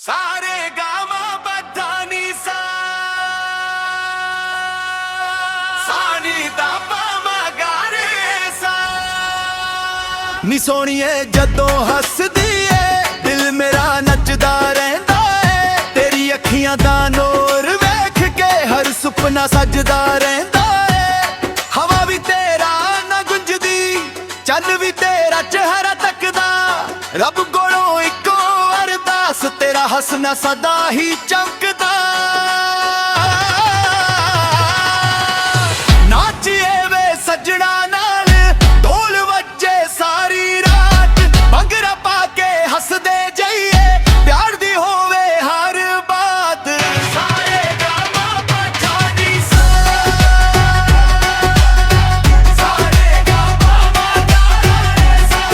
सारे गामा बधानी सा सानी दा पामा गारे सा नी सोनिए जदों हसदी ए दिल मेरा नचदा रहिंदा ए तेरी अखियां दा नूर वेख के हर सुपना सजदा रहिंदा ए हवा भी तेरा ना गुंजदी चंद भी तेरा चेहरा तकदा रब कोलों इको अरदास तेरा हसना सदा ही चमकदा नाचिए वे सजना नाल ढोल वजे सारी रात भंगड़ा पाके हसदे जाइए प्यार दी होवे हर बात सारे गामा बजानी सा सारे गामा बजानी सा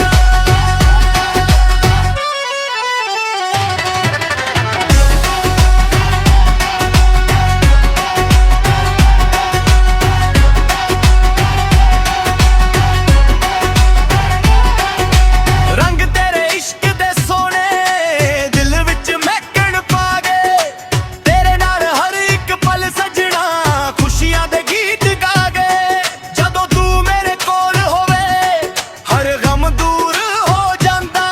रंग तेरे इश्क दे सोने दिल विच महकण पा गए तेरे नाल हर एक पल सजना खुशियां दे गीत गा गए जदों तू मेरे कोल होवे हर गम दूर हो जांदा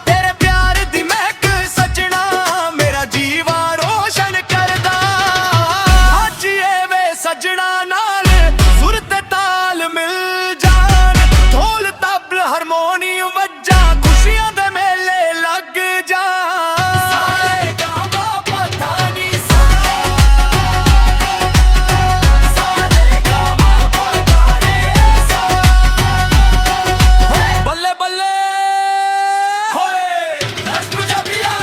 तेरे प्यार दी महक सजना मेरा जीवा रोशन करदा हाजिए वे सजना नाल सुर ते ताल मिल जान ढोल तबल हारमोनियम वज्जा खुशियां दे मेले लग जान सारे गामा बधानी सा सारे गामा बधानी सा बल्ले बल्ले होए लश्कू जबिया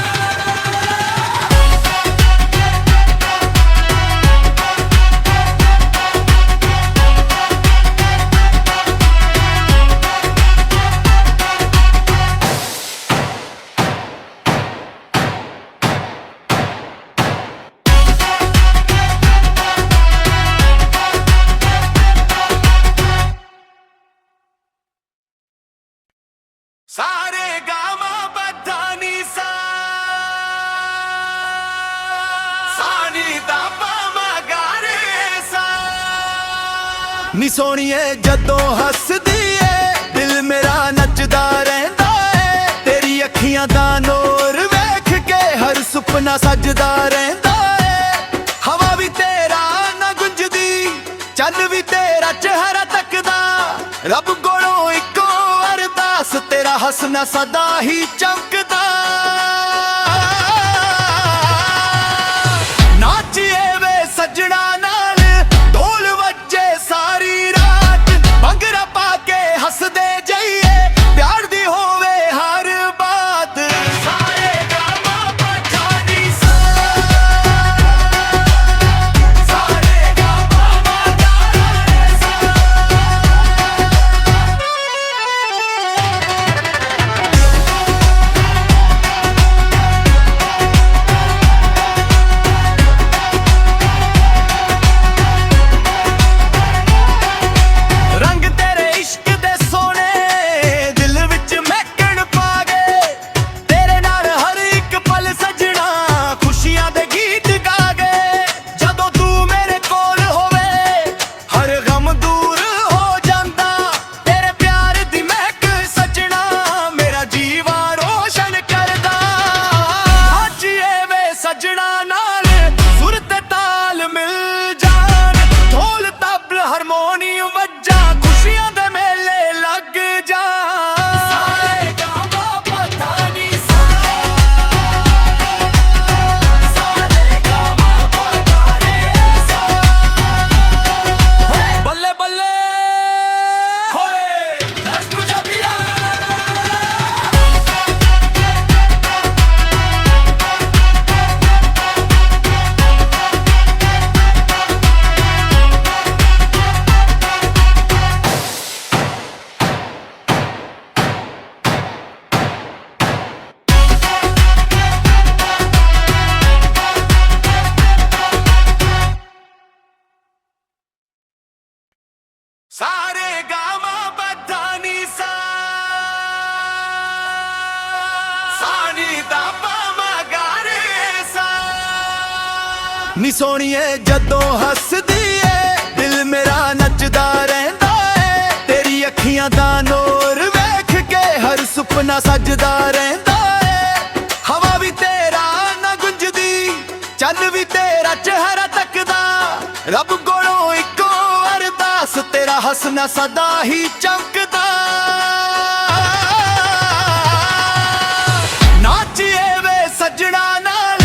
सारे गामा बधानी सा सानी दा पामा गारे सा नी सोनिए जदों हसदी ए दिल मेरा नचदा रहिंदा ए तेरी अखियां दा नूर वेख के हर सुपना सजदा रहिंदा ए हवा भी तेरा ना गुंजदी चंद भी तेरा चेहरा तकदा रब कोलों इको अरदास तेरा हसना सदा ही चमकदा नाचिए वे सजना नाल ढोल वजे सारी रात भंगड़ा पाके हसदे जाइए प्यार दी होवे हर बात सारे गामा बजानी सा सारे गामा बजानी सा रंग तेरे इश्क दे सोने दिल विच महकण पा गए तेरे नाल हर एक पल सजना खुशियां दे गीत गा गए जदों तू मेरे कोल होवे हर गम दूर हो जांदा तेरे प्यार दी महक सजना मेरा जीवा रोशन करदा हाजिए वे सजना नाल सुर ते ताल मिल जान ढोल तबल हारमोनियम वज्जा खुशियां दे मेले लग जान सारे गामा बधानी सा सारे गामा बधानी सा बल्ले बल्ले होए लश्कू जबिया ਨੀ ਸੋਹਣੀਏ ਜਦੋਂ ਹੱਸਦੀ ਏ ਦਿਲ ਮੇਰਾ ਨੱਚਦਾ ਰਹਿੰਦਾ ਏ। ਤੇਰੀ ਅੱਖੀਆਂ ਦਾ ਨੂਰ ਵੇਖ ਕੇ ਹਰ ਸੁਪਨਾ ਸਜਦਾ ਰਹਿੰਦਾ ਏ। ਹਵਾ ਵੀ ਤੇਰਾ ਨਾ ਗੁੰਜਦੀ, ਚੰਨ ਵੀ ਤੇਰਾ ਚਿਹਰਾ ਤੱਕਦਾ। ਰੱਬ ਕੋਲੋਂ ਇੱਕੋ ਅਰਦਾਸ, ਤੇਰਾ ਹੱਸਣਾ ਸਦਾ ਹੀ ਚਮਕਦਾ। ਨਾਚੀਏ ਵੇ ਸੱਜਣਾ ਨਾਲ,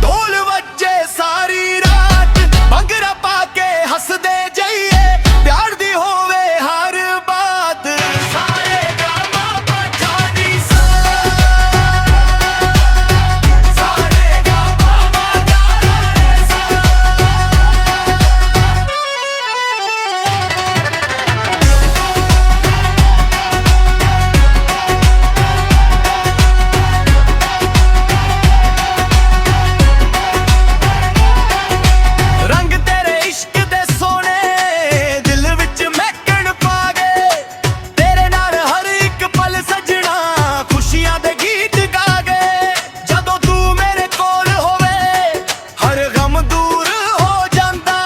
ਢੋਲ ਵੱਜੇ ਸਾਰੀ ਰਾਤ। ਭੰਗੜਾ ਪਾ ਕੇ ਹੱਸਦੇ ਜਾਈਏ, ਪਿਆਰ ਦੀ ਹੋਵੇ ਹਰ ਬਾਤ। ਸਾਰੇ ਗਾਮਾ ਪਛਾਣੀ ਸਾ, ਸਾਰੇ ਗਾਮਾ ਮਗਾਰੇ ਸਾ। ਰੰਗ ਤੇਰੇ ਇਸ਼ਕ ਦੇ ਸੋਹਣੇ ਦਿਲ ਵਿੱਚ ਮਹਿਕਣ ਪਾ ਗਏ। ਤੇਰੇ ਨਾਲ ਹਰ ਇੱਕ ਪਲ ਸਜਣਾ ਖੁਸ਼ੀਆਂ ਦੇ ਗੀਤ ਗਾ ਗਏ। ਜਦੋਂ ਤੂੰ ਮੇਰੇ ਕੋਲ ਹੋਵੇ ਹਰ ਗਮ ਦੂਰ ਹੋ ਜਾਂਦਾ।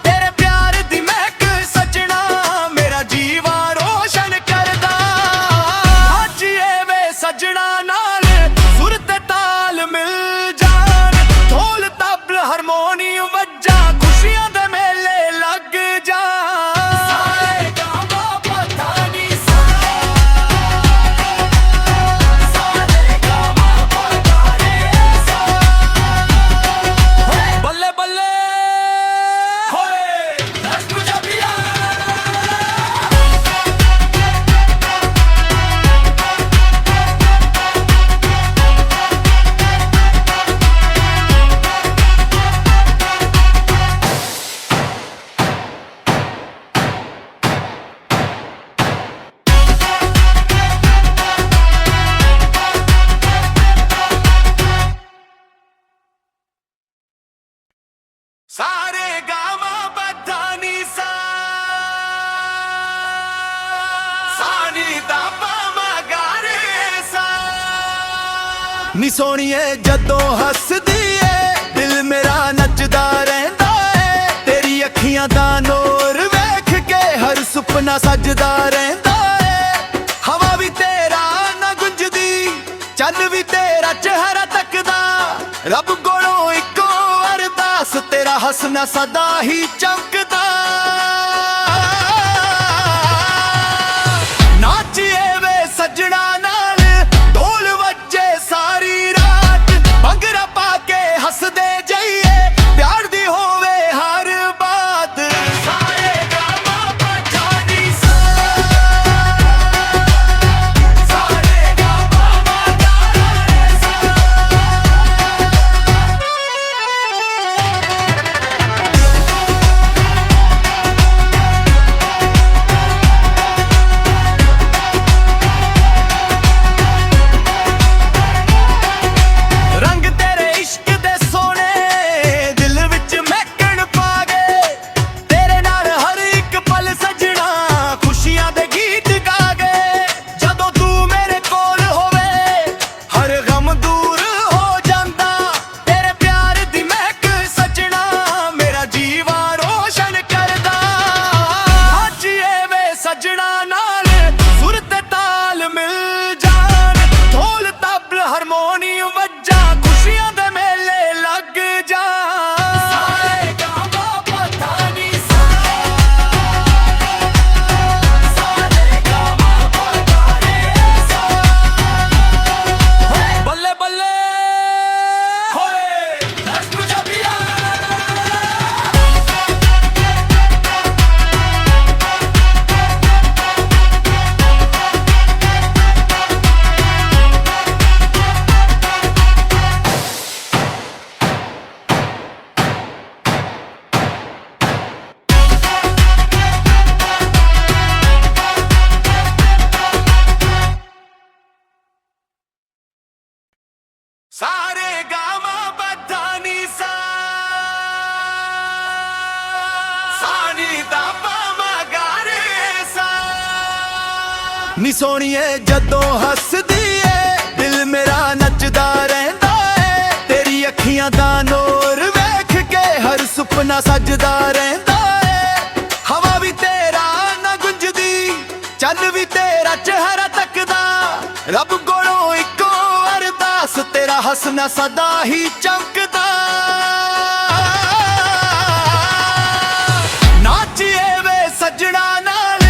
ਤੇਰੇ ਪਿਆਰ ਦੀ ਮਹਿਕ ਸਜਣਾ ਮੇਰਾ ਜੀਵਾ ਰੋਸ਼ਨ ਕਰਦਾ। ਨਾਚੀਏ ਵੇ ਸਜਣਾ ਨਾਲ, ਸੁਰ ਤੇ ਤਾਲ ਮਿਲ ਜਾਣ। ਢੋਲ ਤਬਲ ਹਾਰਮੋਨੀਅਮ ਵੱਜਾ, ਖੁਸ਼ੀਆਂ ਦੇ ਮੇਲੇ ਲੱਗ ਜਾਣ। ਸਾਰੇ ਗਾਮਾ ਪਧਾਨੀ ਸਾ, ਸਾਰੇ ਗਾਮਾ ਪਧਾਨੀ ਸਾ। ਬੱਲੇ ਬੱਲੇ ਹੋਏ ਨੱਚ ਪੰਜਾਬੀਆ। ਸਾਰੇ ਗਾਮਾ ਪਧਾਨੀ ਸਾ, ਸਾਨੀ ਦਾ ਮਗਾਰੇ ਸਾ। ਨੀ ਸੋਹਣੀਏ ਜਦੋਂ ਹੱਸਦੀ ਏ ਦਿਲ ਮੇਰਾ ਨੱਚਦਾ ਰਹਿੰਦਾ ਏ। ਤੇਰੀ ਅੱਖੀਆਂ ਦਾ ਨੂਰ ਵੇਖ ਕੇ ਹਰ ਸੁਪਨਾ ਸਜਦਾ ਰਹਿੰਦਾ ਏ। ਹਵਾ ਵੀ ਤੇਰਾ ਨਾ ਗੁੰਜਦੀ, ਚੰਨ ਵੀ ਤੇਰਾ ਚਿਹਰਾ ਤੱਕਦਾ। ਰੱਬ ਕੋਲੋਂ ਇੱਕੋ ਅਰਦਾਸ, ਤੇਰਾ ਹੱਸਣਾ ਸਦਾ ਹੀ ਚਮਕਦਾ। ਨਾਚੀਏ ਵੇ ਸੱਜਣਾ ਨਾਲ, ਢੋਲ ਵੱਜੇ ਸਾਰੀ ਰਾਤ। ਭੰਗੜਾ ਪਾ ਕੇ ਹੱਸਦੇ ਜਾਈਏ, ਪਿਆਰ ਦੀ ਹੋਵੇ ਹਰ ਬਾਤ। ਸਾਰੇ ਗਾਮਾ ਪਛਾਣੀ ਸਾ, ਸਾਰੇ ਗਾਮਾ ਮਗਾਰੇ ਸਾ। ਰੰਗ ਤੇਰੇ ਇਸ਼ਕ ਦੇ ਸੋਹਣੇ ਦਿਲ ਵਿੱਚ ਮਹਿਕਣ ਪਾ ਗਏ। ਤੇਰੇ ਨਾਲ ਹਰ ਇੱਕ ਪਲ ਸਜਣਾ ਖੁਸ਼ੀਆਂ ਦੇ ਗੀਤ ਗਾ ਗਏ। ਜਦੋਂ ਤੂੰ ਮੇਰੇ ਕੋਲ ਹੋਵੇ ਹਰ ਗਮ ਦੂਰ ਹੋ ਜਾਂਦਾ। ਤੇਰੇ ਪਿਆਰ ਦੀ ਮਹਿਕ ਸਜਣਾ ਮੇਰਾ ਜੀਵਾ ਰੋਸ਼ਨ ਕਰਦਾ। ਨਾਚੀਏ ਵੇ ਸਜਣਾ ਨਾਲ, ਸੁਰ ਤੇ ਤਾਲ ਮਿਲ ਜਾਣ। ਢੋਲ ਤਬਲ ਹਾਰਮੋਨੀਅਮ ਵੱਜਾ, ਖੁਸ਼ੀਆਂ ਦੇ ਮੇਲੇ ਲੱਗ ਜਾਣ। ਸਾਰੇ ਗਾਮਾ ਪਧਾਨੀ ਸਾ, ਸਾਰੇ ਗਾਮਾ ਮਗਾਰੇ ਸਾ। ਬੱਲੇ ਬੱਲੇ ਹੋਏ ਨੱਚ ਪੰਜਾਬੀਆ। ਸਾਰੇ ਗਾਮਾ ਪਧਾਨੀ ਸਾ, ਸਾਨੀ ਦਾ ਮਗਾਰੇ ਸਾ। ਨੀ ਸੋਹਣੀਏ ਜਦੋਂ ਹੱਸਦੀ ਏ ਦਿਲ ਮੇਰਾ ਨੱਚਦਾ ਰਹਿੰਦਾ ਏ। ਤੇਰੀ ਅੱਖੀਆਂ ਦਾ ਨੂਰ ਵੇਖ ਕੇ ਸੁਪਨਾ ਸੱਜਦਾ ਰਹਿੰਦਾ ਏ। ਹਵਾ ਵੀ ਤੇਰਾ ਨਾ ਗੁੰਜਦੀ, ਚੰਨ ਵੀ ਤੇਰਾ ਚਿਹਰਾ ਤੱਕਦਾ। ਰੱਬ ਕੋਲੋਂ ਇੱਕੋ ਅਰਦਾਸ, ਤੇਰਾ ਹੱਸਣਾ ਸਦਾ ਹੀ ਚਮਕਦਾ। ਨਾਚੀਏ ਵੇ ਸੱਜਣਾ ਨਾਲ,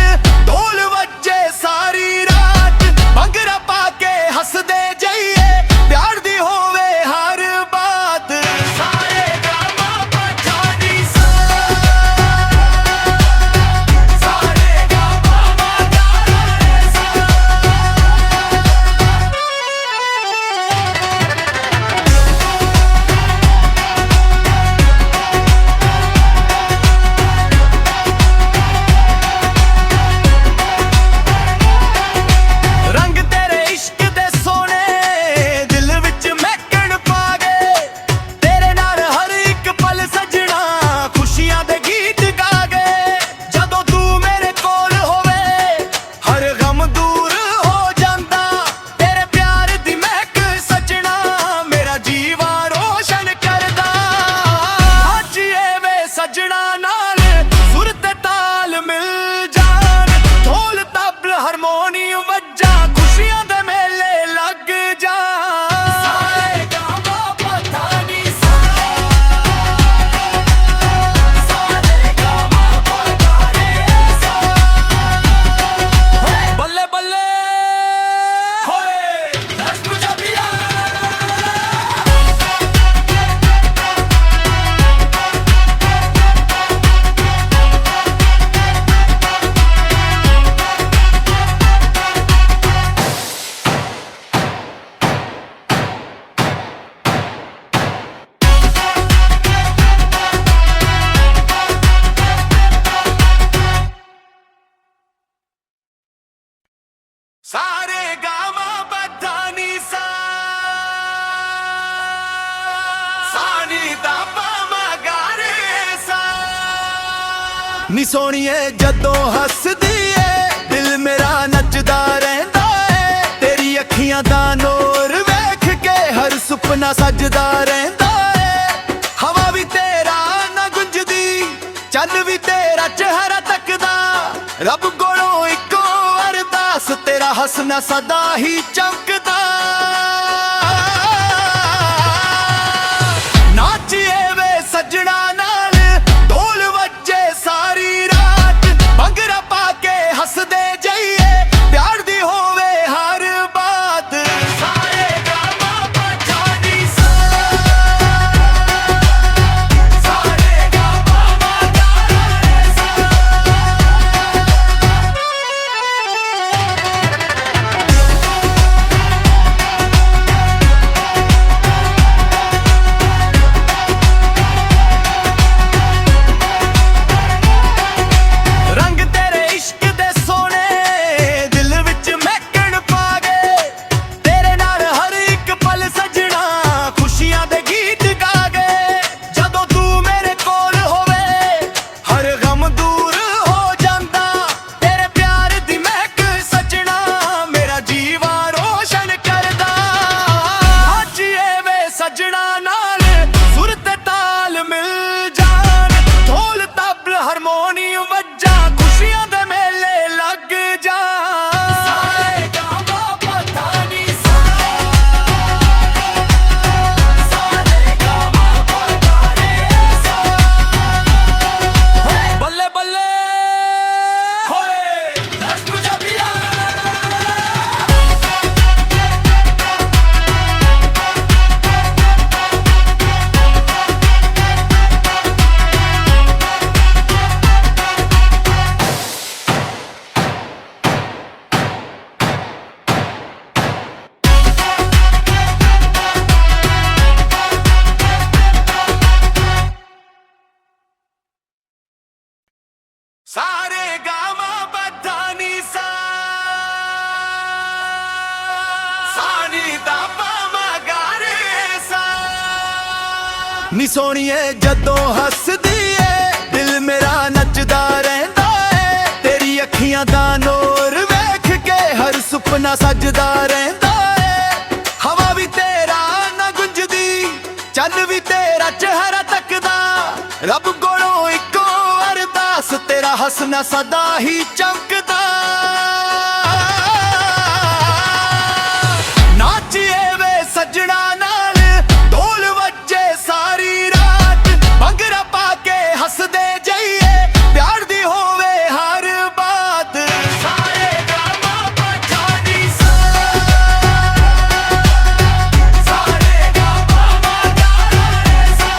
ਢੋਲ ਵੱਜੇ ਸਾਰੀ ਰਾਤ। ਭੰਗੜਾ ਪਾ ਕੇ ਹੱਸਦੇ ਜਾਈਏ, ਪਿਆਰ ਦੀ ਹੋਵੇ ਹਰ ਬਾਤ। ਸਾਰੇ ਗਾਵਾਂ ਪਛਾਣੀ ਸਾ, ਸਾਰੇ ਗਾਵਾਂ ਮਗਾਰੇ ਸਾ। ਰੰਗ ਤੇਰੇ ਇਸ਼ਕ ਦੇ ਸੋਹਣੇ, ਦਿਲ ਵਿੱਚ ਮਹਿਕਣ ਪਾ ਗਏ। ਤੇਰੇ ਨਾਲ ਹਰ ਇੱਕ ਪਲ ਸਜਣਾ, ਖੁਸ਼ੀਆਂ ਦੇ ਗੀਤ ਗਾ ਗਏ। ਜਦੋਂ ਤੂੰ ਮੇਰੇ ਕੋਲ ਹੋਵੇ, ਹਰ ਗਮ ਦੂਰ ਹੋ ਜਾਂਦਾ। ਤੇਰੇ ਪਿਆਰ ਦੀ ਮਹਿਕ ਸਜਣਾ, ਮੇਰਾ ਜੀਵਾ ਰੋਸ਼ਨ ਕਰਦਾ। ਹਾਜੀਏ ਵੇ ਸਜਣਾ ਨਾਲ, ਸੁਰ ਤੇ ਤਾਲ ਮਿਲ ਜਾਣ। ਢੋਲ ਤਬਲ ਹਾਰਮੋਨੀਅਮ ਵੱਜਾ, ਖੁਸ਼ੀਆਂ ਦੇ ਮੇਲੇ ਲੱਗ ਜਾਣ। ਸਾਰੇ ਗਾਵਾਂ ਪਛਾਣੀ ਸਾ, ਸਾਰੇ ਗਾਵਾਂ ਮਗਾਰੇ ਸਾ। ਬੱਲੇ ਬੱਲੇ ਹੋਏ ਦੱਸ ਪੰਜਾਬੀਆ। ਸਾਰੇ ਗਾਵਾਂ ਬਧਾਨੀ ਸਾ, ਸਾਨੀ ਦਾ ਮਗਾਰੇ ਸਾ। ਨੀ ਸੋਹਣੀਏ ਜਦੋਂ ਹੱਸਦੀ ਏ, ਦਿਲ ਮੇਰਾ ਨੱਚਦਾ ਰਹਿੰਦਾ ਏ। ਤੇਰੀ ਅੱਖੀਆਂ ਦਾ ਨੂਰ ਵੇਖ ਕੇ ਹਰ ਸੁਪਨਾ ਸੱਜਦਾ ਰਹਿੰਦਾ ਏ। ਹਵਾ ਵੀ ਤੇਰਾ ਨਾ ਗੁੰਜਦੀ, ਚੰਨ ਵੀ ਤੇਰਾ ਚਿਹਰਾ ਤੱਕਦਾ। ਰੱਬ ਕੋਲੋਂ ਇੱਕੋ ਅਰਦਾਸ, ਤੇਰਾ ਹੱਸਣਾ ਸਦਾ ਹੀ ਚਮਕਦਾ। ਨਾਚੀਏ ਵੇ ਸੱਜਣਾ ਨਾਲ, ਢੋਲ ਵੱਜੇ ਸਾਰੀ ਰਾਤ। ਭੰਗੜਾ ਪਾ ਕੇ ਹੱਸਦੇ ਜਾਈਏ, ਪਿਆਰ ਦੀ ਹੋਵੇ ਹਰ ਬਾਤ। ਸਾਰੇ ਗਾਵਾਂ ਪਛਾਣੀ ਸਾ, ਸਾਰੇ ਗਾਵਾਂ ਮਗਾਰੇ ਸਾ। ਰੰਗ ਤੇਰੇ ਇਸ਼ਕ ਦੇ ਸੋਹਣੇ, ਦਿਲ ਵਿੱਚ ਮਹਿਕਣ ਪਾ ਗਏ। ਤੇਰੇ ਨਾਲ ਹਰ ਇੱਕ ਪਲ ਸਜਣਾ, ਖੁਸ਼ੀਆਂ ਦੇ ਗੀਤ ਗਾ ਗਏ। ਜਦੋਂ ਤੂੰ ਮੇਰੇ ਕੋਲ ਹੋਵੇ, ਹਰ ਗਮ ਦੂਰ ਹੋ ਜਾਂਦਾ। ਤੇਰੇ ਪਿਆਰ ਦੀ ਮਹਿਕ ਸਜਣਾ, ਮੇਰਾ ਜੀਵਾ ਰੋਸ਼ਨ ਕਰਦਾ। ਹਾਜੀਏ ਵੇ ਸਜਣਾ ਨਾਲ, ਸੁਰ ਤੇ ਤਾਲ ਮਿਲ ਜਾਣ। ਢੋਲ ਤਬਲ ਹਾਰਮੋਨੀਅਮ ਵੱਜਾ, ਖੁਸ਼ੀਆਂ ਦੇ ਮੇਲੇ ਲੱਗ ਜਾਣ। ਸਾਰੇ ਗਾਵਾਂ ਪਛਾਣੀ ਸਾ, ਸਾਰੇ ਗਾਵਾਂ ਮਗਾਰੇ ਸਾ। ਬੱਲੇ ਬੱਲੇ ਹੋਏ ਦੱਸ ਪੰਜਾਬੀਆ। ਸਾਰੇ ਗਾਵਾਂ ਬਧਾਨੀ ਸਾ, ਸਾਨੀ ਦਾ ਮਗਾਰੇ ਸਾ। ਨੀ ਸੋਹਣੀਏ ਜਦੋਂ ਹੱਸਦੀ ਏ, ਦਿਲ ਮੇਰਾ ਨੱਚਦਾ ਰਹਿੰਦਾ ਏ। ਤੇਰੀ ਅੱਖੀਆਂ ਦਾ ਨੂਰ ਵੇਖ ਕੇ ਹਰ ਸੁਪਨਾ ਸੱਜਦਾ ਰਹਿੰਦਾ ਏ। ਹਵਾ ਵੀ ਤੇਰਾ ਨਾ ਗੁੰਜਦੀ, ਚੰਨ ਵੀ ਤੇਰਾ ਚਿਹਰਾ ਤੱਕਦਾ, ਰੱਬ ਕੋਲੋਂ ਇੱਕੋ ਅਰਦਾਸ, ਤੇਰਾ ਹੱਸਣਾ ਸਦਾ ਹੀ ਚਮਕਦਾ। ਨਾਚੀਏ ਵੇ ਸੱਜਣਾ ਨਾਲ, ਢੋਲ ਵੱਜੇ ਸਾਰੀ ਰਾਤ, ਭੰਗੜਾ ਪਾ ਕੇ ਹੱਸਦੇ ਜਾਈਏ, ਪਿਆਰ ਦੀ ਹੋਵੇ ਹਰ ਬਾਤ। ਸਾਰੇ ਗਾਮਾ ਪਛਾਣੀ ਸਾ, ਸਾਰੇ ਗਾਮਾ ਮਗਾਰੇ ਸਾ।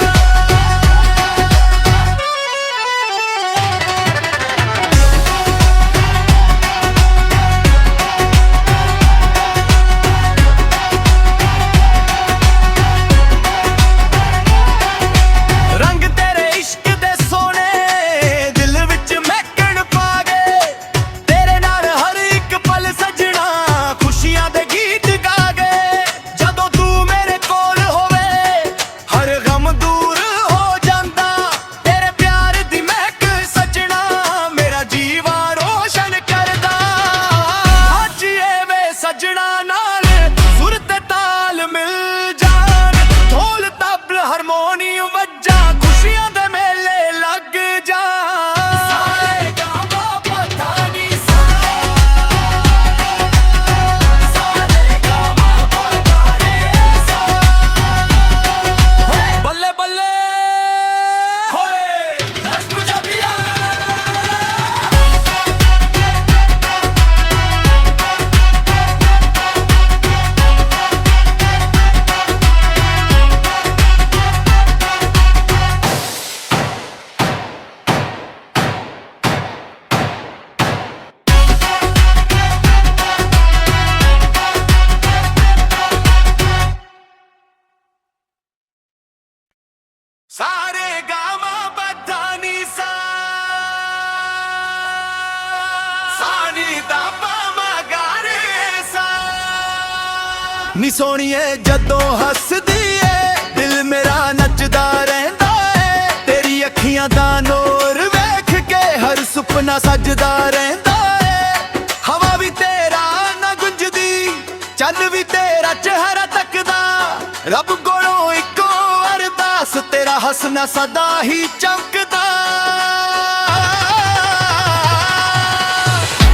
ਰੰਗ ਤੇਰੇ ਇਸ਼ਕ ਦੇ ਸੋਹਣੇ, ਦਿਲ ਵਿੱਚ ਮਹਿਕਣ ਪਾ ਗਏ, ਤੇਰੇ ਨਾਲ ਹਰ ਇੱਕ ਪਲ ਸਜਣਾ, ਖੁਸ਼ੀਆਂ ਦੇ ਗੀਤ ਗਾ ਗਏ। ਜਦੋਂ ਤੂੰ ਮੇਰੇ ਕੋਲ ਹੋਵੇ, ਹਰ ਗਮ ਦੂਰ ਹੋ ਜਾਂਦਾ, ਤੇਰੇ ਪਿਆਰ ਦੀ ਮਹਿਕ ਸਜਣਾ, ਮੇਰਾ ਜੀਵਾ ਰੋਸ਼ਨ ਕਰਦਾ। ਹਾਜੀਏ ਵੇ ਸਜਣਾ ਨਾਲ, ਸੁਰ ਤੇ ਤਾਲ ਮਿਲ ਜਾਣ, ਢੋਲ ਤਬਲ ਹਾਰਮੋਨੀਅਮ ਵੱਜਾ, ਖੁਸ਼ੀਆਂ ਦੇ ਮੇਲੇ ਲੱਗ ਜਾਣ। ਸਾਰੇ ਗਾਮਾ ਪਧਾਨੀ ਸਾ, ਸਾਰੇ ਗਾਮਾ ਪਧਾਨੀ ਸਾ। ਬੱਲੇ ਬੱਲੇ ਹੋਏ ਦਸ ਪੰਜਾਬੀਆਂ। ਸਾਰੇ ਗਾਮਾ ਪਧਾਨੀ ਸਾ, ਸਾਨੀ ਦਾ ਮਗਾਰੇ ਸਾ। ਨੀ ਸੋਹਣੀਏ ਜਦੋਂ ਹੱਸਦੀ ਏ, ਦਿਲ ਮੇਰਾ ਨੱਚਦਾ ਰਹਿੰਦਾ ਏ, ਤੇਰੀ ਅੱਖੀਆਂ ਦਾ ਨੂਰ ਵੇਖ ਕੇ ਹਰ ਸੁਪਨਾ ਸਜਦਾ ਰਹਿੰਦਾ ਏ। ਹਵਾ ਵੀ ਤੇਰਾ ਨਾ ਗੁੰਜਦੀ, ਚੰਨ ਵੀ ਤੇਰਾ ਚਿਹਰਾ ਤੱਕਦਾ, ਰੱਬ ਕੋਲੋਂ ਇੱਕੋ ਅਰਦਾਸ, ਤੇਰਾ ਹੱਸਣਾ ਸਦਾ ਹੀ ਚਮਕਦਾ।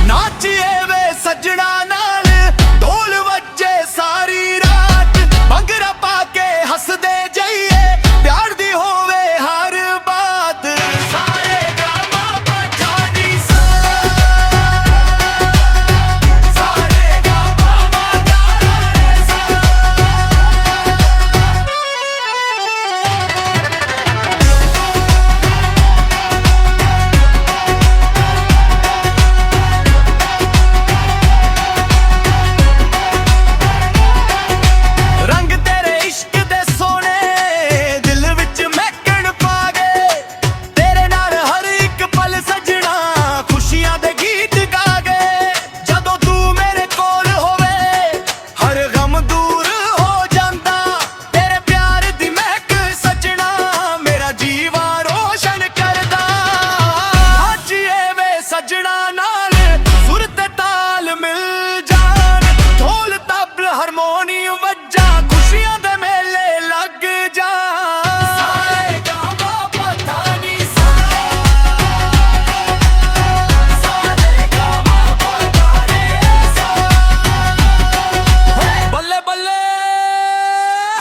ਨਾਚੀਏ ਵੇ ਸੱਜਣਾ ਨਾਲ, ਢੋਲ ਵੱਜੇ ਸਾਰੀ ਰਾਤ, ਭੰਗੜਾ ਪਾ ਕੇ ਹੱਸਦੇ ਜਾਈਏ, ਪਿਆਰ ਦੀ ਹੋਵੇ ਹਰ ਬਾਤ। ਸਾਰੇ ਗਾਮਾ ਪਛਾਣੀ ਸਾ, ਸਾਰੇ ਗਾਮਾ ਮਗਾਰੇ ਸਾ। ਰੰਗ ਤੇਰੇ ਇਸ਼ਕ ਦੇ ਸੋਹਣੇ, ਦਿਲ ਵਿੱਚ ਮਹਿਕਣ ਪਾ ਗਏ, ਤੇਰੇ ਨਾਲ ਹਰ ਇੱਕ ਪਲ ਸਜਣਾ, ਖੁਸ਼ੀਆਂ ਦੇ ਗੀਤ ਗਾ ਗਏ। ਜਦੋਂ ਤੂੰ ਮੇਰੇ ਕੋਲ ਹੋਵੇ, ਹਰ ਗਮ ਦੂਰ ਹੋ ਜਾਂਦਾ, ਤੇਰੇ ਪਿਆਰ ਦੀ ਮਹਿਕ ਸਜਣਾ, ਮੇਰਾ ਜੀਵਾ ਰੋਸ਼ਨ ਕਰਦਾ। ਹਾਜੀਏ ਵੇ ਸਜਣਾ ਨਾਲ, ਸੁਰ ਤੇ ਤਾਲ ਮਿਲ ਜਾਣ, ਢੋਲ ਤਬਲ ਹਾਰਮੋਨੀਅਮ ਵੱਜਾ, ਖੁਸ਼ੀਆਂ ਦੇ ਮੇਲੇ ਲੱਗ ਜਾਣ। ਸਾਰੇ ਗਾਮਾ ਪਧਾਨੀ ਸਾ, ਸਾਰੇ ਗਾਮਾ ਮਗਾਰੇ ਸਾ। ਬੱਲੇ ਬੱਲੇ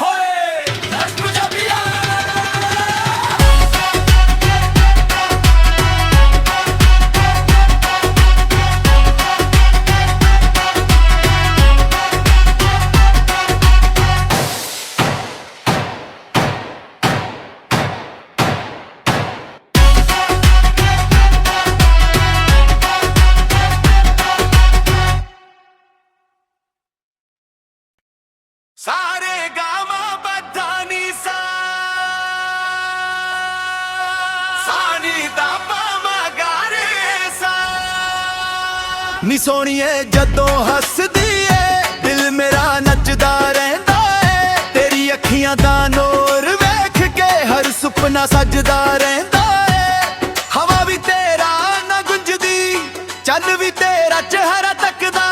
ਹੋਏ ਦਸ ਪੰਜਾਬੀਆਂ। ਸਾਰੇ ਗਾਮਾ ਪਧਾਨੀ ਸਾ, ਸਾਨੀ ਦਾ ਮਗਾਰੇ ਸਾ। ਨੀ ਸੋਹਣੀਏ ਜਦੋਂ ਹੱਸਦੀ ਏ, ਦਿਲ ਮੇਰਾ ਨੱਚਦਾ ਰਹਿੰਦਾ ਏ, ਤੇਰੀ ਅੱਖੀਆਂ ਦਾ ਨੂਰ ਵੇਖ ਕੇ ਹਰ ਸੁਪਨਾ ਸਜਦਾ ਰਹਿੰਦਾ ਏ। ਹਵਾ ਵੀ ਤੇਰਾ ਨਾ ਗੁੰਜਦੀ, ਚੰਨ ਵੀ ਤੇਰਾ ਚਿਹਰਾ ਤੱਕਦਾ,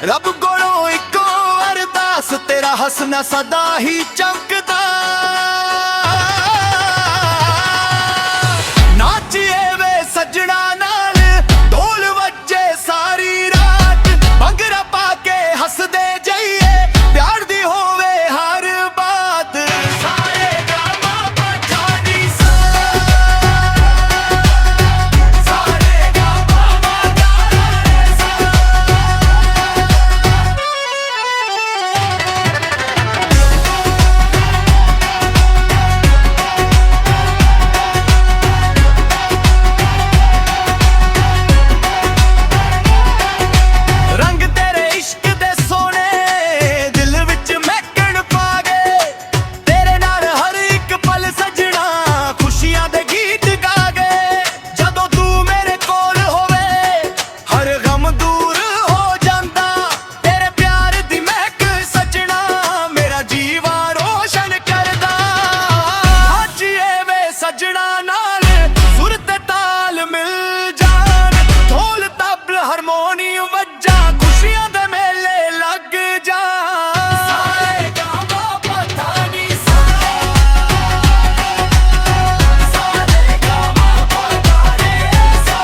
ਰੱਬ ਕੋਲੋਂ ਇੱਕੋ ਅਰਦਾਸ, ਤੇਰਾ ਹੱਸਣਾ ਸਦਾ ਹੀ ਚਮਕਦਾ। ਸੱਜਣਾ ਨਾਲ ਸੁਰ ਤੇ ਤਾਲ ਮਿਲ ਜਾਣ, ਢੋਲ ਤਬਲ ਹਾਰਮੋਨੀਅਮ ਵੱਜਾਂ, ਖੁਸ਼ੀਆਂ ਦੇ ਮੇਲੇ ਲੱਗ ਜਾਣ। ਸਾਰੇ ਗਾਵਾਂ ਪਤਾਨੀ ਸਾ, ਸਾਰੇ ਗਾਵਾਂ ਪਤਾਨੀ ਸਾ,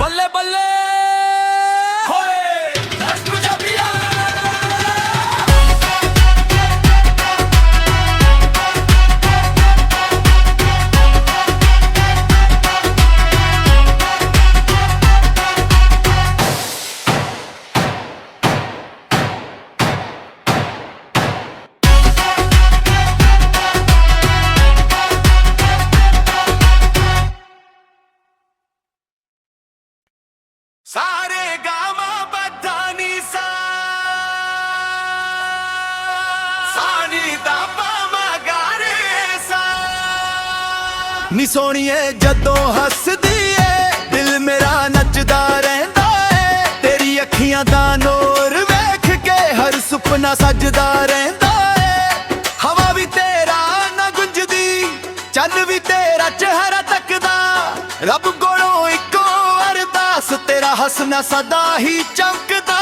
ਬੱਲੇ ਬੱਲੇ ਹੋਏ ਦਸ ਪੰਜਾਬੀਆਂ। ਸਾਰੇ ਗਾਵਾਂ ਪਤਾਨੀ ਸਾ, ਸਾਨੀ ਦਾ ਪਾਮਾ ਗਾਰੇ ਸਾ। ਨੀ ਸੋਹਣੀਏ ਜਦੋਂ ਹੱਸਦੀ ਏ ਦਿਲ ਮੇਰਾ ਨੱਚਦਾ ਰਹਿੰਦਾ ਏ, ਤੇਰੀ ਅੱਖੀਆਂ ਦਾ ਨੂਰ ਵੇਖ ਕੇ ਹਰ ਸੁਪਨਾ ਸੱਜਦਾ ਰਹਿੰਦਾ ਏ। ਹਵਾ ਵੀ ਤੇਰਾ ਨਾ ਗੁੰਜਦੀ, ਚੰਨ ਵੀ ਤੇਰਾ ਚਿਹਰਾ ਤੱਕਦਾ, ਰੱਬ ਕੋਲੋਂ ਇੱਕੋ ਅਰਦਾਸ ਤੇਰਾ ਹੱਸਣਾ ਸਦਾ ਹੀ ਚਮਕਦਾ।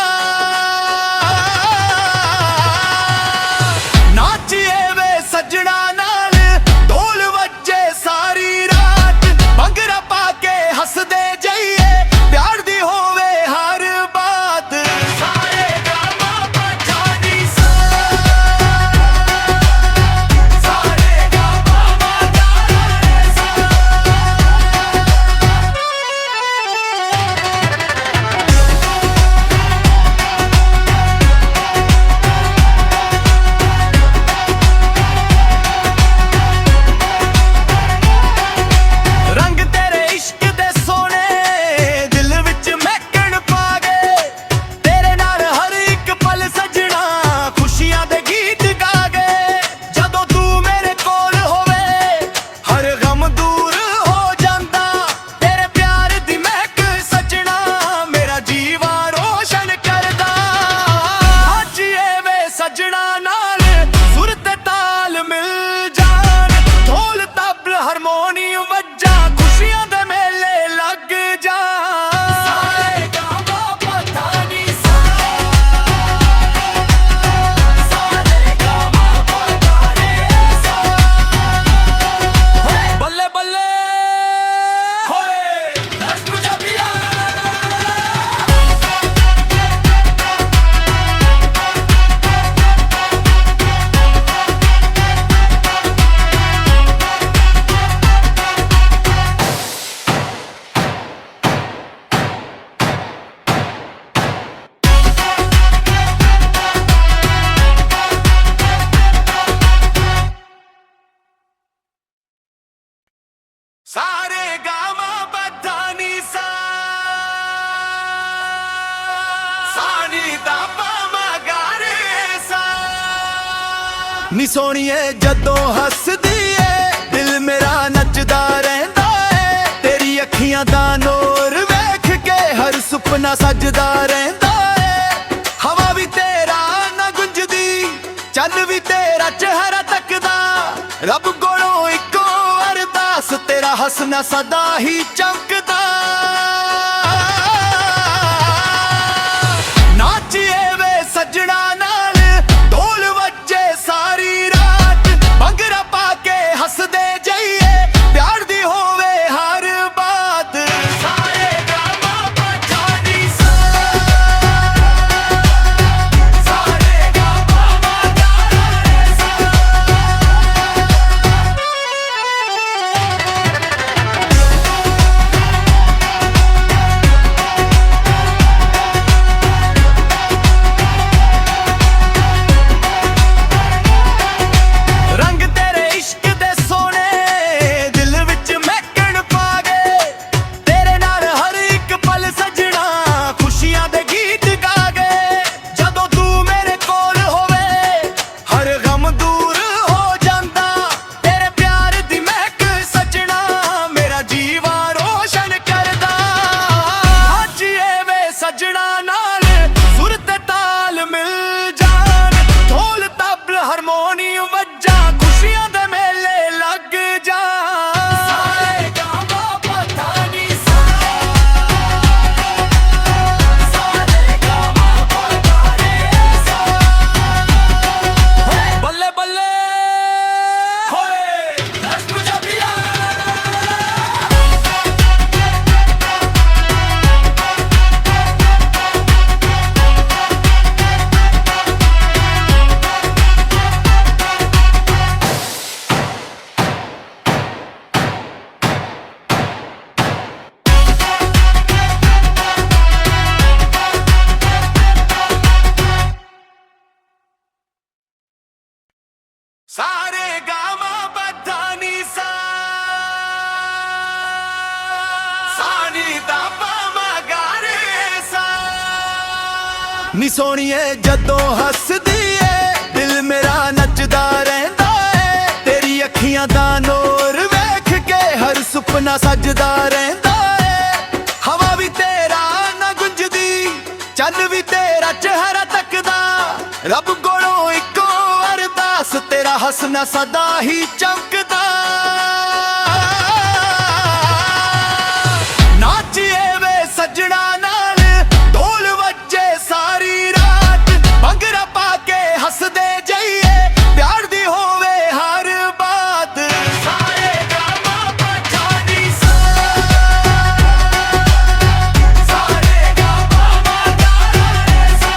ਨਾਚੀਏ ਵੇ ਸੱਜਣਾ ਨਾਲ ਢੋਲ ਵੱਜੇ ਸਾਰੀ ਰਾਤ, ਭੰਗੜਾ ਪਾ ਕੇ ਹੱਸਦੇ ਜਾਈਏ, ਪਿਆਰ ਦੀ ਹੋਵੇ ਹਰ ਬਾਤ। ਸਾਰੇ ਗਾਵਾਂ ਪਤਾਨੀ ਸਾ, ਸਾਰੇ ਗਾਵਾਂ ਪਤਾਨੀ ਸਾ। ਰੰਗ ਤੇਰੇ ਇਸ਼ਕ ਦੇ ਸੋਹਣੇ ਦਿਲ ਵਿੱਚ ਮਹਿਕਣ ਪਾ ਗਏ, ਤੇਰੇ ਨਾਲ ਹਰ ਇੱਕ ਪਲ ਸਜਣਾ ਖੁਸ਼ੀਆਂ ਦੇ ਗੀਤ ਗਾ ਗਏ। ਜਦੋਂ ਤੂੰ ਮੇਰੇ ਕੋਲ ਹੋਵੇ ਹਰ ਗਮ ਦੂਰ ਹੋ ਜਾਂਦਾ, ਤੇਰੇ ਪਿਆਰ ਦੀ ਮਹਿਕ ਸਜਣਾ ਮੇਰਾ ਜੀਵਾ ਰੋਸ਼ਨ ਕਰਦਾ। ਹਾਜੀਏ ਵੇ ਸਜਣਾ ਨਾਲ ਸੁਰ ਤੇ ਤਾਲ ਮਿਲ ਜਾਣ, ਢੋਲ ਤਬਲ ਹਾਰਮੋਨੀਅਮ ਵੱਜਾਂ, ਖੁਸ਼ੀਆਂ ਦੇ ਮੇਲੇ ਲੱਗ ਜਾਣ। ਸਾਰੇ ਗਾਵਾਂ ਪਤਾਨੀ ਸਾ, ਸਾਰੇ ਗਾਵਾਂ ਪਤਾਨੀ ਸਾ, ਬੱਲੇ ਬੱਲੇ ਹੋਏ ਦਸ ਪੰਜਾਬੀਆਂ। ਸਾਰੇ ਗਾਵਾਂ ਪਤਾਨੀ ਸਾ, ਸਾਨੀ ਦਾ ਪਾਮਾ ਗਾਰੇ ਸਾ। ਨੀ ਸੋਹਣੀਏ ਜਦੋਂ ਹੱਸਦੀ ਏ ਦਿਲ ਮੇਰਾ ਨੱਚਦਾ ਰਹਿੰਦਾ ਏ, ਤੇਰੀ ਅੱਖੀਆਂ ਦਾ ਨੂਰ ਵੇਖ ਕੇ ਹਰ ਸੁਪਨਾ ਸੱਜਦਾ ਰਹਿੰਦਾ ਏ। ਹਵਾ ਵੀ ਤੇਰਾ ਨਾ ਗੁੰਜਦੀ, ਚੰਨ ਵੀ ਤੇਰਾ ਚਿਹਰਾ ਤੱਕਦਾ, ਰੱਬ ਕੋਲੋਂ ਇੱਕੋ ਅਰਦਾਸ ਤੇਰਾ ਹੱਸਣਾ ਸਦਾ ਹੀ ਚਮਕਦਾ। ਨਾਚੀਏ ਵੇ ਸੱਜਣਾ ਨਾਲ ਢੋਲ ਵੱਜੇ ਸਾਰੀ ਰਾਤ, ਭੰਗੜਾ ਪਾ ਕੇ ਹੱਸਦੇ ਜਾਈਏ, ਪਿਆਰ ਦੀ ਹੋਵੇ ਹਰ ਬਾਤ। ਸਾਰੇ ਗਾਵਾਂ ਪਤਾਨੀ ਸਾ, ਸਾਰੇ ਗਾਵਾਂ ਪਤਾਨੀ ਸਾ। सारे गामा बधानी सा सानी दा पामा गारे सा नी सोहणीए जदों हसदी ए दिल मेरा नचदा रहिंदा ए तेरी अखियां दा नूर वेख के हर सुपना सजदा रहिंदा ए हवा भी तेरा ना गुंजदी चंद भी तेरा चेहरा तकदा रब कोलों इको अरदास तेरा हसना सदा ही चमकदा नाचिए वे सजना नाल ढोल वज्जे सारी रात भंगड़ा पाके हसदे जाइए प्यार दी होवे हर बात सारे गामा बधानी सा सारे गामा बधानी सा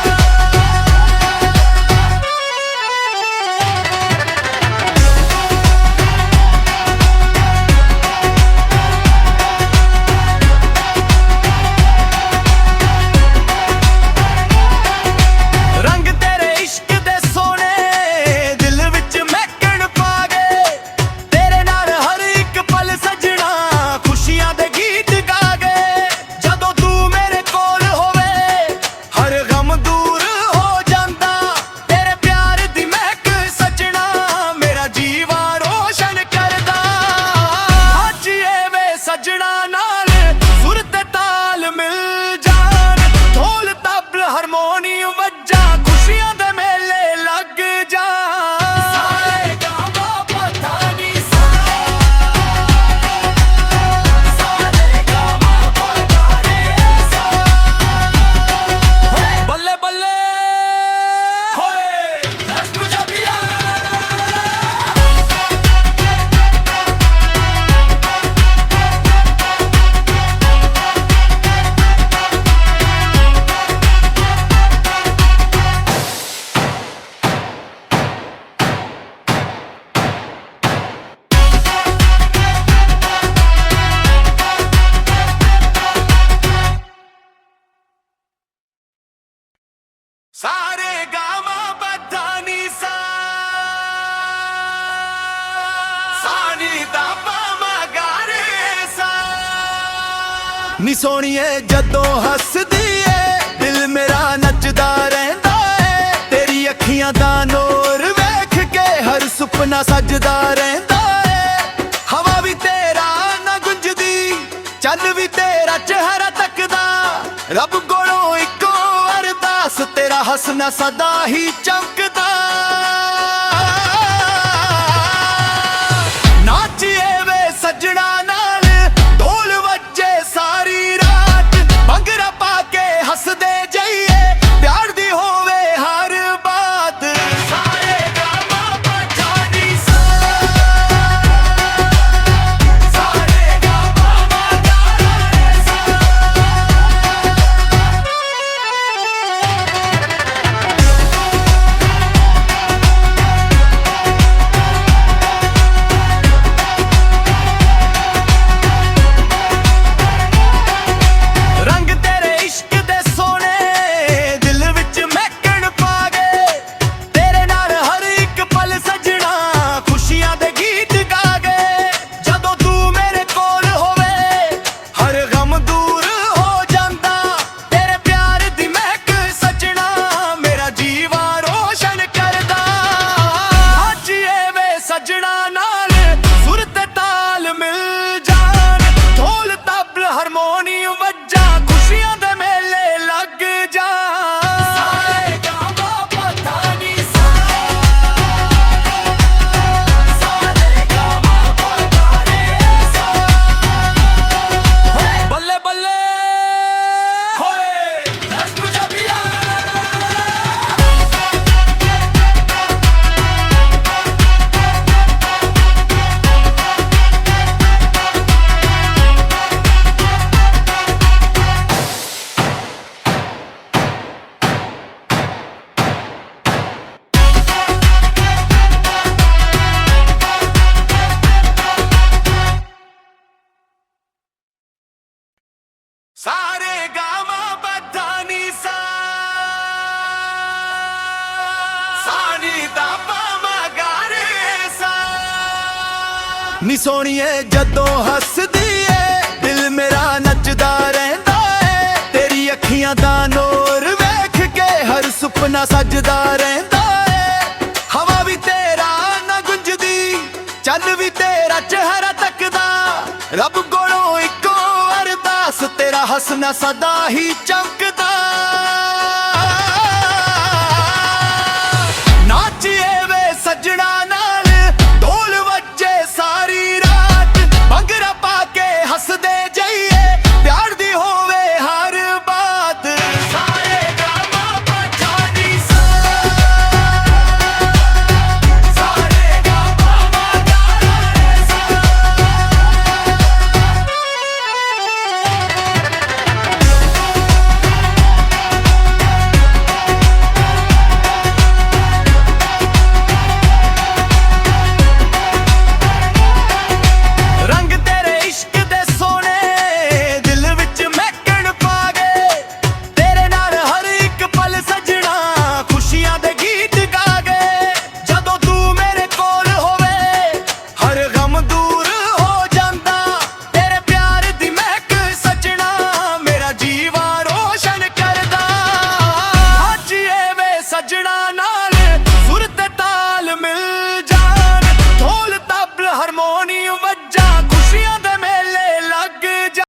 रंग तेरे इश्क दे सोने दिल विच महकण पा गए तेरे नाल हर एक पल सजना खुशियां दे गीत गा गए जदों तू मेरे कोल होवे हर गम दूर हो जांदा तेरे प्यार दी महक सजना मेरा जीवा रोशन करदा हाजिए वे सजना नाल सुर ते ताल मिल जान ढोल तबल हारमोनियम वज्जा खुशियां दे मेले लग जान सारे गामा बधानी सा सारे गामा बधानी सा बल्ले बल्ले होए दस गुजबिया सारे गामा बधानी सा सानी दा पामा गारे सा नी सोहणीए जदों हसदी ए दिल मेरा नचदा रहिंदा ए तेरी अखियां दा नूर वेख के हर सुपना सजदा रहिंदा ए हवा भी तेरा ना गुंजदी चंद भी तेरा चेहरा तकदा रब कोलों इको अरदास तेरा हसना सदा ही चमकदा नाचिए वे सजना नाल ढोल वज्जे सारी रात भंगड़ा पाके हसदे जाइए प्यार दी होवे हर बात सारे गामा बधानी सा सारे गामा बधानी सा रंग तेरे इश्क दे सोने दिल विच महकण पा गए तेरे नाल हर एक पल सजना खुशियां दे गीत गा गए जदों तू मेरे कोल होवे हर गम दूर हो जांदा तेरे प्यार दी महक सजना मेरा जीवा रोशन करदा हाजिए वे सजना नाल सुर ते ताल मिल जान ढोल तबल हारमोनियम वज्जा खुशियां दे मेले लग जान सारे गामा बधानी सा सारे गामा बधानी सा बल्ले बल्ले होए दस गुजबिया ਨੀ ਸੋਹਣੀਏ ਜਦੋਂ ਹੱਸਦੀ ਏ ਦਿਲ ਮੇਰਾ ਨੱਚਦਾ ਰਹਿੰਦਾ ਏ ਤੇਰੀ ਅੱਖੀਆਂ ਦਾ ਨੂਰ ਵੇਖ ਕੇ ਹਰ ਸੁਪਨਾ ਸਜਦਾ ਰਹਿੰਦਾ ਏ ਹਵਾ ਵੀ ਤੇਰਾ ਨਾ ਗੁੰਜਦੀ ਚੰਨ ਵੀ ਤੇਰਾ ਚਿਹਰਾ ਤੱਕਦਾ ਰੱਬ ਕੋਲੋਂ ਇੱਕੋ ਅਰਦਾਸ ਤੇਰਾ ਹੱਸਣਾ ਸਦਾ ਹੀ ਚਮਕਦਾ ਨਾਚੀਏ ਵੇ ਸੱਜਣਾ ਨਾਲ ਢੋਲ ਵੱਜੇ ਸਾਰੀ ਰਾਤ ਭੰਗੜਾ ਪਾ ਕੇ ਹੱਸਦੇ ਜਾਈਏ ਪਿਆਰ ਦੀ ਹੋਵੇ ਹਰ ਬਾਤ ਸਾਰੇ ਗਾਮਾ ਪਛਾਣੀ ਸਾਰੇ ਗਾਮਾ ਮਾਰੇ ਰੰਗ ਤੇਰੇ ਇਸ਼ਕ ਦੇ ਸੋਹਣੇ ਦਿਲ ਵਿੱਚ ਮਹਿਕਣ ਪਾ ਗਏ ਤੇਰੇ ਨਾਲ ਹਰ ਇੱਕ ਪਲ ਸਜਣਾ ਖੁਸ਼ੀਆਂ ਦੇ ਗੀਤ ਗਾ ਗਏ ਜਦੋਂ ਤੂੰ ਮੇਰੇ ਕੋਲ ਹੋਵੇ ਹਰ ਗਮ ਦੂਰ ਹੋ ਜਾਂਦਾ ਤੇਰੇ ਪਿਆਰ ਦੀ ਮਹਿਕ ਸਜਣਾ ਮੇਰਾ ਜੀਵਾ ਰੋਸ਼ਨ ਕਰਦਾ ਹਾਜੀਏ ਵੇ ਸਜਣਾ